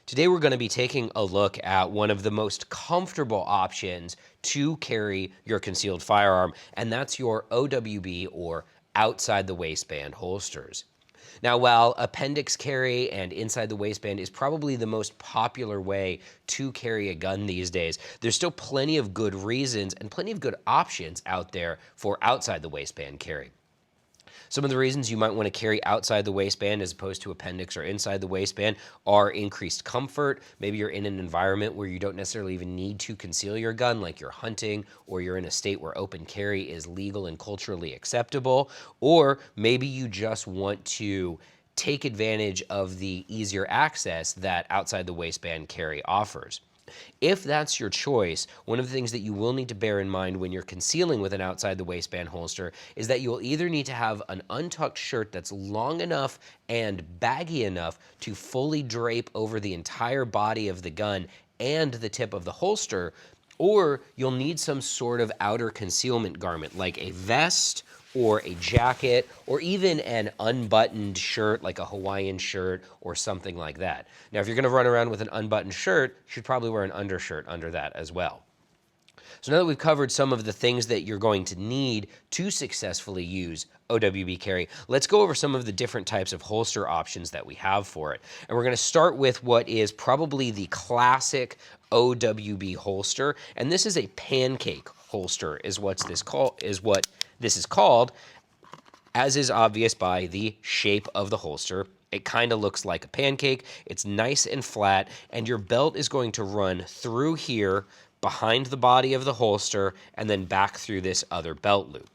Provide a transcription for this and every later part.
Today we're going to be taking a look at one of the most comfortable options to carry your concealed firearm, and that's your OWB or outside the waistband holsters. Now, while appendix carry and inside the waistband is probably the most popular way to carry a gun these days, there's still plenty of good reasons and plenty of good options out there for outside the waistband carry. Some of the reasons you might want to carry outside the waistband as opposed to appendix or inside the waistband are increased comfort. Maybe you're in an environment where you don't necessarily even need to conceal your gun, like you're hunting, or you're in a state where open carry is legal and culturally acceptable, or maybe you just want to take advantage of the easier access that outside the waistband carry offers. If that's your choice, one of the things that you will need to bear in mind when you're concealing with an outside the waistband holster is that you'll either need to have an untucked shirt that's long enough and baggy enough to fully drape over the entire body of the gun and the tip of the holster, or you'll need some sort of outer concealment garment like a vest or a jacket, or even an unbuttoned shirt like a Hawaiian shirt or something like that. Now, if you're gonna run around with an unbuttoned shirt, you should probably wear an undershirt under that as well. So now that we've covered some of the things that you're going to need to successfully use OWB carry, let's go over some of the different types of holster options that we have for it. And we're gonna start with what is probably the classic OWB holster, and this is a pancake holster is what this is called, as is obvious by the shape of the holster. It kind of looks like a pancake. It's nice and flat, and your belt is going to run through here, behind the body of the holster, and then back through this other belt loop.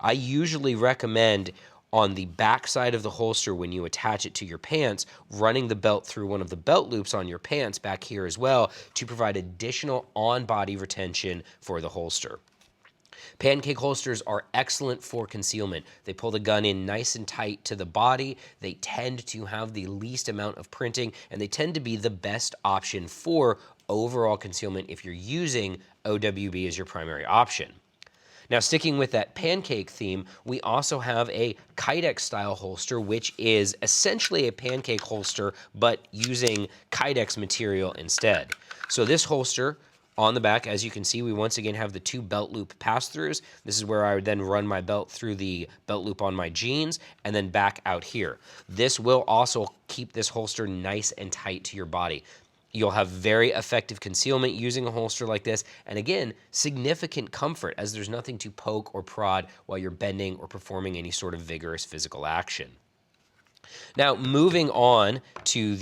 I usually recommend on the back side of the holster when you attach it to your pants, running the belt through one of the belt loops on your pants back here as well to provide additional on-body retention for the holster. Pancake holsters are excellent for concealment. They pull the gun in nice and tight to the body. They tend to have the least amount of printing, and they tend to be the best option for overall concealment if you're using OWB as your primary option. Now, sticking with that pancake theme, we also have a Kydex style holster, which is essentially a pancake holster, but using Kydex material instead. So this holster, on the back, as you can see, we once again have the two belt loop pass-throughs. This is where I would then run my belt through the belt loop on my jeans and then back out here. This will also keep this holster nice and tight to your body. You'll have very effective concealment using a holster like this, and again, significant comfort as there's nothing to poke or prod while you're bending or performing any sort of vigorous physical action. Now, moving on to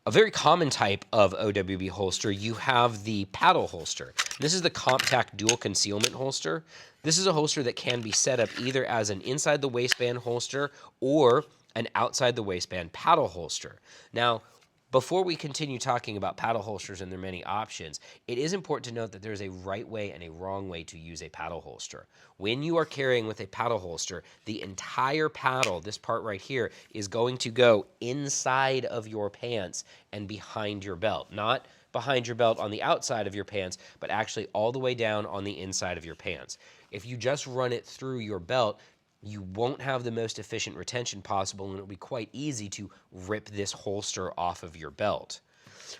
a very common type of OWB holster, you have the paddle holster. This is the CompTac dual concealment holster. This is a holster that can be set up either as an inside the waistband holster or an outside the waistband paddle holster. Now, before we continue talking about paddle holsters and their many options, it is important to note that there's a right way and a wrong way to use a paddle holster. When you are carrying with a paddle holster, the entire paddle, this part right here, is going to go inside of your pants and behind your belt. Not behind your belt on the outside of your pants, but actually all the way down on the inside of your pants. If you just run it through your belt, you won't have the most efficient retention possible, and it'll be quite easy to rip this holster off of your belt.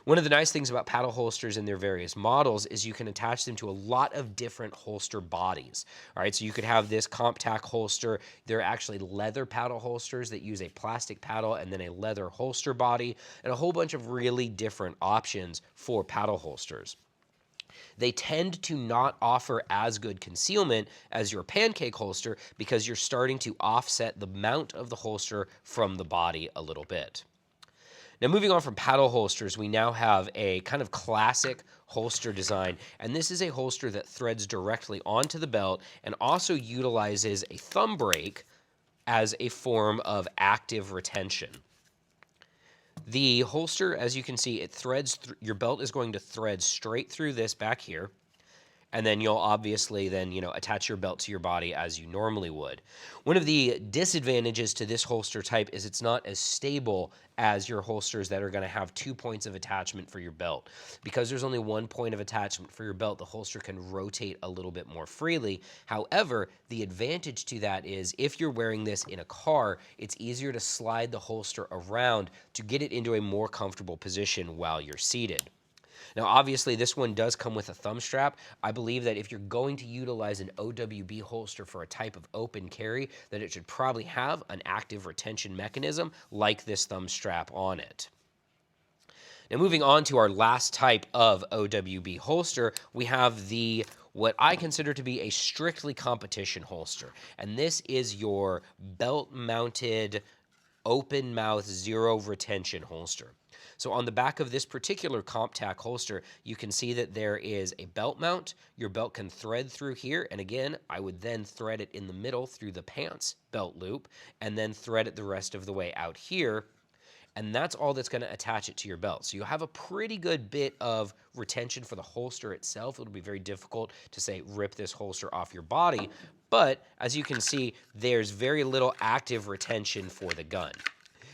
One of the nice things about paddle holsters and their various models is you can attach them to a lot of different holster bodies. All right, so you could have this CompTac holster. There are actually leather paddle holsters that use a plastic paddle and then a leather holster body, and a whole bunch of really different options for paddle holsters. They tend to not offer as good concealment as your pancake holster because you're starting to offset the mount of the holster from the body a little bit. Now, moving on from paddle holsters, we now have a kind of classic holster design, and this is a holster that threads directly onto the belt and also utilizes a thumb brake as a form of active retention. The holster, as you can see, it threads, your belt is going to thread straight through this back here. And then you'll obviously then, attach your belt to your body as you normally would. One of the disadvantages to this holster type is it's not as stable as your holsters that are going to have 2 points of attachment for your belt. Because there's only 1 point of attachment for your belt, the holster can rotate a little bit more freely. However, the advantage to that is if you're wearing this in a car, it's easier to slide the holster around to get it into a more comfortable position while you're seated. Now, obviously, this one does come with a thumb strap. I believe that if you're going to utilize an OWB holster for a type of open carry, that it should probably have an active retention mechanism like this thumb strap on it. Now, moving on to our last type of OWB holster, we have what I consider to be a strictly competition holster. And this is your belt-mounted, open-mouth, zero retention holster. So on the back of this particular CompTac holster, you can see that there is a belt mount. Your belt can thread through here. And again, I would then thread it in the middle through the pants belt loop and then thread it the rest of the way out here. And that's all that's going to attach it to your belt. So you'll have a pretty good bit of retention for the holster itself. It'll be very difficult to, say, rip this holster off your body. But as you can see, there's very little active retention for the gun.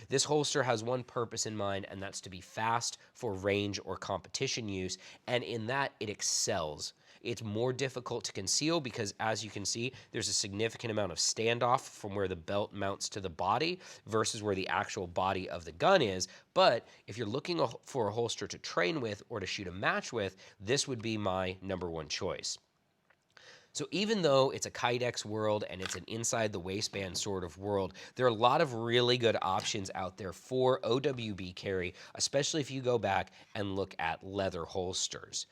This holster has one purpose in mind, and that's to be fast for range or competition use, and in that, it excels. It's more difficult to conceal because, as you can see, there's a significant amount of standoff from where the belt mounts to the body versus where the actual body of the gun is. But if you're looking for a holster to train with or to shoot a match with, this would be my #1 choice. So even though it's a Kydex world and it's an inside the waistband sort of world, there are a lot of really good options out there for OWB carry, especially if you go back and look at leather holsters.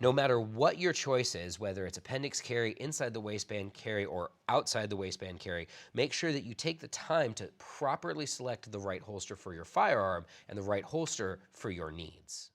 No matter what your choice is, whether it's appendix carry, inside the waistband carry, or outside the waistband carry, make sure that you take the time to properly select the right holster for your firearm and the right holster for your needs.